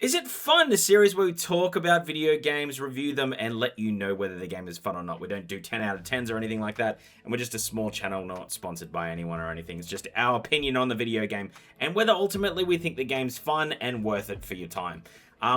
Is It Fun? A series where we talk about video games, review them, and let you know whether the game is fun or not. We don't do 10 out of 10s or anything like that, and we're just a small channel, not sponsored by anyone or anything. It's just our opinion on the video game, and whether ultimately we think the game's fun and worth it for your time.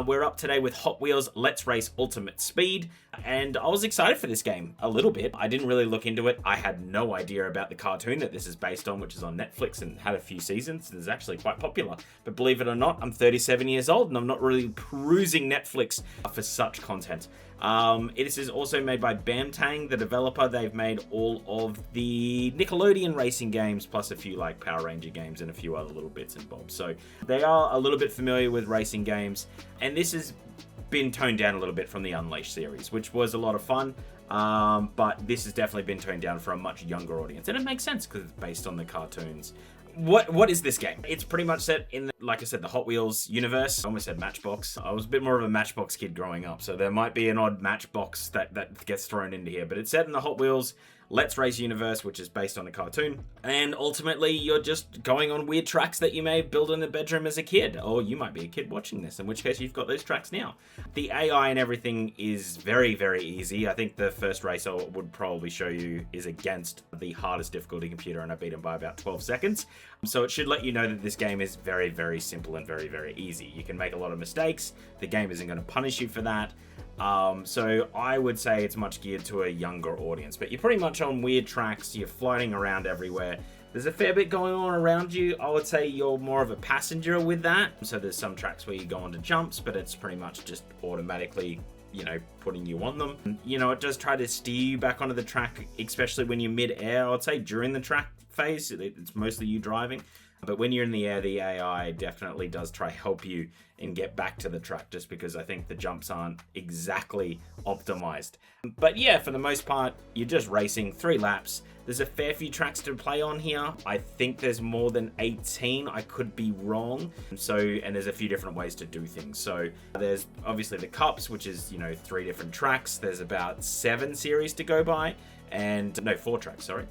We're up today with Hot Wheels Let's Race Ultimate Speed, and I was excited for this game a little bit. I didn't really look into it. I had no idea about the cartoon that this is based on, which is on Netflix and had a few seasons. It's actually quite popular. But believe it or not, I'm 37 years old and I'm not really perusing Netflix for such content. It is also made by Bamtang, the developer. They've made all of the Nickelodeon racing games, plus a few like Power Ranger games and a few other little bits and bobs. So they are a little bit familiar with racing games, and this has been toned down a little bit from the Unleashed series, which was a lot of fun. But this has definitely been toned down for a much younger audience, and it makes sense because it's based on the cartoons. What is this game? It's pretty much set in, like I said, the Hot Wheels universe. I almost said Matchbox. I was a bit more of a Matchbox kid growing up, so there might be an odd Matchbox that gets thrown into here. But it's set in the Hot Wheels Let's Race universe, which is based on a cartoon. And ultimately, you're just going on weird tracks that you may have built in the bedroom as a kid. Or you might be a kid watching this, in which case you've got those tracks now. The AI and everything is very, very easy. I think the first race I would probably show you is against the hardest difficulty computer, and I beat him by about 12 seconds. So it should let you know that this game is very, very simple and very, very easy. You can make a lot of mistakes. The game isn't going to punish you for that. So I would say it's much geared to a younger audience, but you're pretty much on weird tracks. You're floating around everywhere. There's a fair bit going on around you. I would say you're more of a passenger with that. So there's some tracks where you go onto jumps, but it's pretty much just automatically, putting you on them. It does try to steer you back onto the track, especially when you're mid-air. I would say during the track phase, it's mostly you driving. But when you're in the air, the AI definitely does try help you and get back to the track, just because I think the jumps aren't exactly optimized. But yeah, for the most part, you're just racing 3 laps. There's a fair few tracks to play on here. I think there's more than 18. I could be wrong. And there's a few different ways to do things. So there's obviously the cups, which is, 3 different tracks. There's about 7 series to go by. 4 tracks, sorry.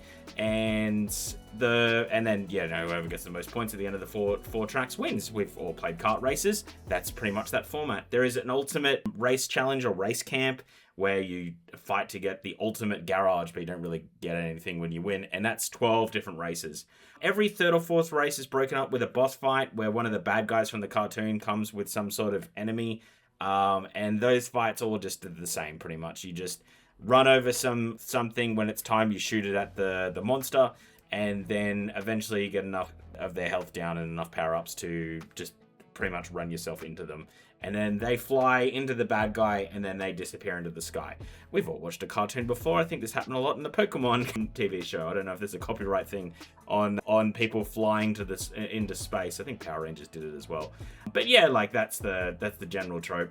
Whoever gets the most points at the end of the four tracks wins. We've all played kart races. That's pretty much that format. There is an ultimate race challenge or race camp where you fight to get the ultimate garage, but you don't really get anything when you win. And that's 12 different races. Every 3rd or 4th race is broken up with a boss fight where one of the bad guys from the cartoon comes with some sort of enemy. And those fights all just are the same, pretty much. You just run over something. When it's time, you shoot it at the monster, and then eventually you get enough of their health down and enough power-ups to just pretty much run yourself into them. And then they fly into the bad guy, and then they disappear into the sky. We've all watched a cartoon before. I think this happened a lot in the Pokemon TV show. I don't know if there's a copyright thing on people flying into space. I think Power Rangers did it as well. But yeah, that's the general trope.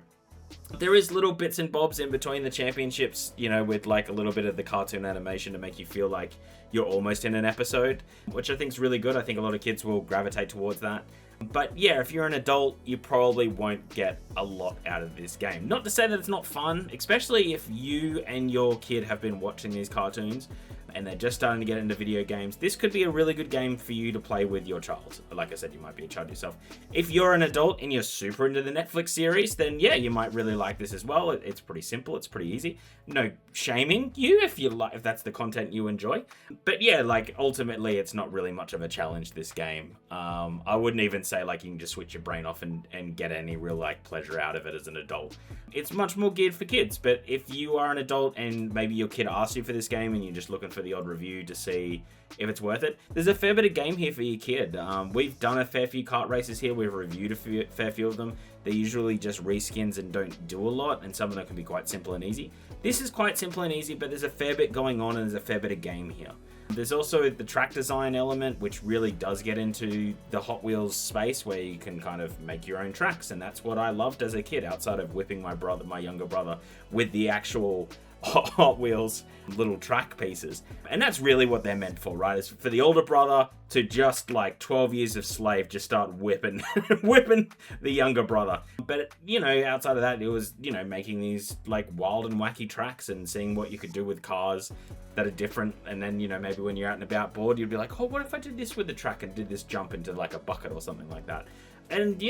There is little bits and bobs in between the championships, with a little bit of the cartoon animation to make you feel like you're almost in an episode, which I think is really good. I think a lot of kids will gravitate towards that. But yeah, if you're an adult, you probably won't get a lot out of this game. Not to say that it's not fun, especially if you and your kid have been watching these cartoons and they're just starting to get into video games. This could be a really good game for you to play with your child. Like I said, you might be a child yourself. If you're an adult and you're super into the Netflix series, then yeah, you might really like this as well. It's pretty simple. It's pretty easy. No shaming you if that's the content you enjoy. But yeah, ultimately, it's not really much of a challenge, this game. I wouldn't even say you can just switch your brain off and get any real pleasure out of it as an adult. It's much more geared for kids. But if you are an adult and maybe your kid asks you for this game and you're just looking for the odd review to see if it's worth it, there's a fair bit of game here for your kid. We've done a fair few kart races here. We've reviewed a fair few of them. They're usually just reskins and don't do a lot, and some of them can be quite simple and easy. This is quite simple and easy, but there's a fair bit going on and there's a fair bit of game here. There's also the track design element, which really does get into the Hot Wheels space where you can kind of make your own tracks, and that's what I loved as a kid, outside of whipping my younger brother with the actual Hot Wheels little track pieces. And that's really what they're meant for, right? Is for the older brother to just 12 years of slave, just start whipping the younger brother. But outside of that, it was making these wild and wacky tracks and seeing what you could do with cars that are different. And then maybe when you're out and about bored, you'd be like, oh, what if I did this with the track and did this jump into a bucket or something like that. And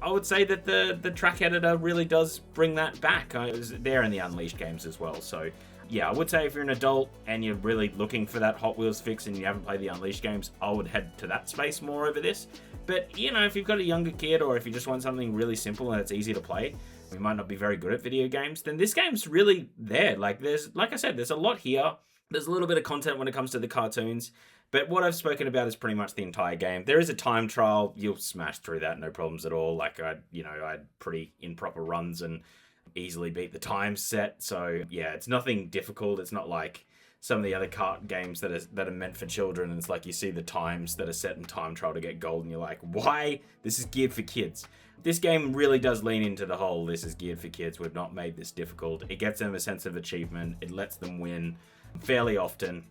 I would say that the track editor really does bring that back. It was there in the Unleashed games as well. So yeah, I would say if you're an adult and you're really looking for that Hot Wheels fix and you haven't played the Unleashed games, I would head to that space more over this. But if you've got a younger kid, or if you just want something really simple and it's easy to play, we might not be very good at video games, then this game's like I said, there's a lot here. There's a little bit of content when it comes to the cartoons, but what I've spoken about is pretty much the entire game. There is a time trial. You'll smash through that, no problems at all. Like I had pretty improper runs and easily beat the time set. So yeah, it's nothing difficult. It's not like some of the other kart games that are meant for children, and it's like you see the times that are set in time trial to get gold, and you're like, why? This is geared for kids. This game really does lean into the whole, this is geared for kids. We've not made this difficult. It gets them a sense of achievement. It lets them win fairly often.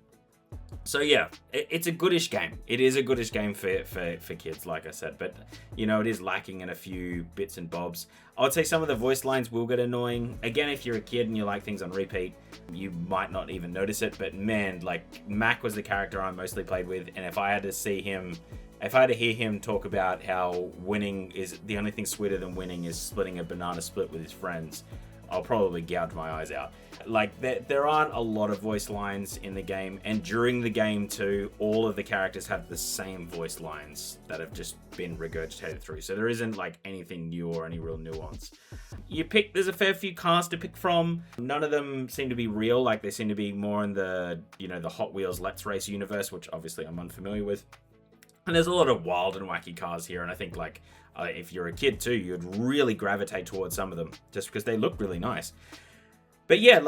So yeah, it's a goodish game. It is a goodish game for kids, like I said, but it is lacking in a few bits and bobs. I would say some of the voice lines will get annoying. Again, if you're a kid and you like things on repeat, you might not even notice it, but man, like Mac was the character I mostly played with, and if I had to hear him talk about how winning is the only thing sweeter than winning is splitting a banana split with his friends, I'll probably gouge my eyes out. Like, there aren't a lot of voice lines in the game, and during the game too, all of the characters have the same voice lines that have just been regurgitated through. So there isn't like anything new or any real nuance. There's a fair few cars to pick from. None of them seem to be real. Like, they seem to be more in the the Hot Wheels Let's Race universe, which obviously I'm unfamiliar with. And there's a lot of wild and wacky cars here, and I think if you're a kid too, you'd really gravitate towards some of them just because they look really nice. But yeah,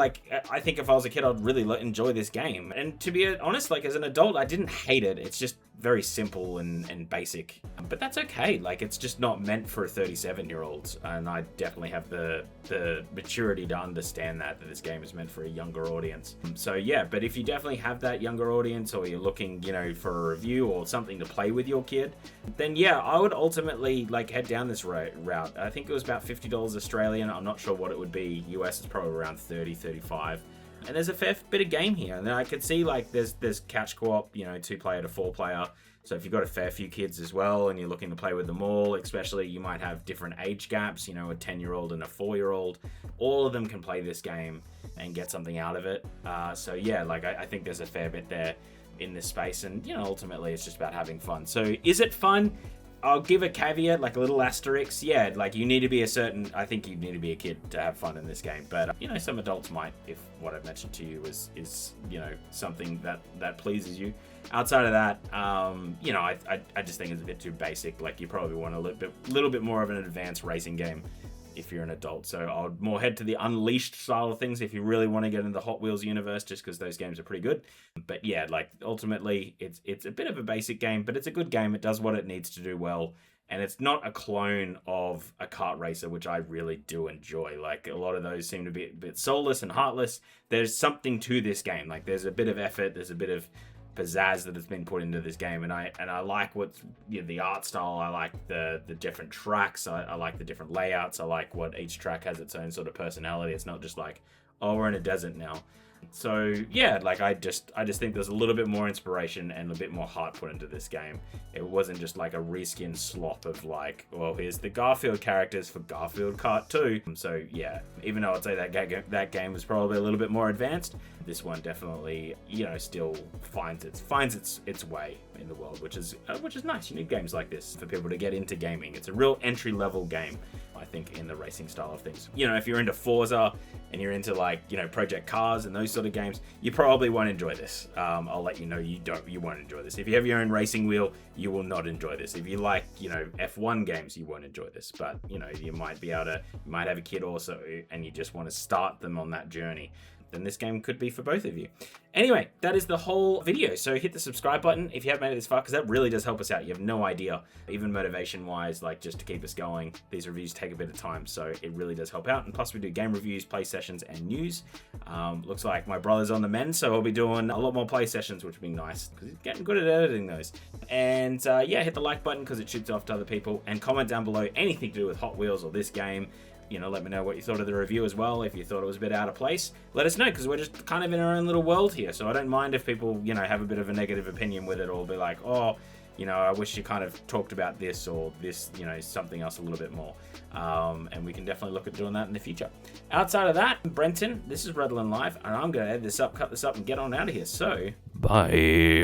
I think if I was a kid, I'd really enjoy this game. And to be honest, as an adult, I didn't hate it. It's just very simple and basic. But that's okay. It's just not meant for a 37-year-old. And I definitely have the maturity to understand that this game is meant for a younger audience. So yeah, but if you definitely have that younger audience, or you're looking, for a review or something to play with your kid, then yeah, I would ultimately head down this route. I think it was about $50 Australian. I'm not sure what it would be. US is probably around 30, 35. And there's a fair bit of game here. And then I could see there's couch co-op, 2-player to 4-player. So if you've got a fair few kids as well and you're looking to play with them all, especially you might have different age gaps, a 10-year-old and a 4-year-old. All of them can play this game and get something out of it. So yeah, I think there's a fair bit there in this space. And, ultimately it's just about having fun. So is it fun? I'll give a caveat, a little asterisk. Yeah, you need to be I think you need to be a kid to have fun in this game. But, some adults might, if what I've mentioned to you is something that pleases you. Outside of that, I just think it's a bit too basic. You probably want a little bit more of an advanced racing game if you're an adult. So I'll more head to the Unleashed style of things if you really want to get into the Hot Wheels universe, just because those games are pretty good. But yeah, ultimately it's a bit of a basic game, but it's a good game. It does what it needs to do well, and it's not a clone of a kart racer, which I really do enjoy. A lot of those seem to be a bit soulless and heartless. There's something to this game. There's a bit of effort, there's a bit of pizzazz that has been put into this game, and I like what's the art style. I like the different tracks. I like the different layouts. I like what each track has its own sort of personality. It's not just we're in a desert now. So yeah, I just think there's a little bit more inspiration and a bit more heart put into this game. It wasn't just a reskin slop of here's the Garfield characters for Garfield Kart 2. So yeah, even though I'd say that game was probably a little bit more advanced, this one definitely still finds its way in the world, which is nice. You need games like this for people to get into gaming. It's a real entry level game, I think, in the racing style of things. If you're into Forza and you're into Project Cars and those sort of games, you probably won't enjoy this. I'll let you know you won't enjoy this. If you have your own racing wheel, you will not enjoy this. If you like F1 games, you won't enjoy this. But you might have a kid also and you just want to start them on that journey, then this game could be for both of you. Anyway, that is the whole video. So hit the subscribe button if you haven't made it this far, because that really does help us out. You have no idea, even motivation-wise, just to keep us going. These reviews take a bit of time, so it really does help out. And plus, we do game reviews, play sessions, and news. Looks like my brother's on the mend, so I'll be doing a lot more play sessions, which will be nice, because he's getting good at editing those. And yeah, hit the like button, because it shoots off to other people. And comment down below anything to do with Hot Wheels or this game. Let me know what you thought of the review as well. If you thought it was a bit out of place, let us know, because we're just kind of in our own little world here. So I don't mind if people, have a bit of a negative opinion with it, or be like, oh, I wish you kind of talked about this or this, something else a little bit more. And we can definitely look at doing that in the future. Outside of that, Brenton, this is Redland Live, and I'm going to cut this up, and get on out of here. So, bye.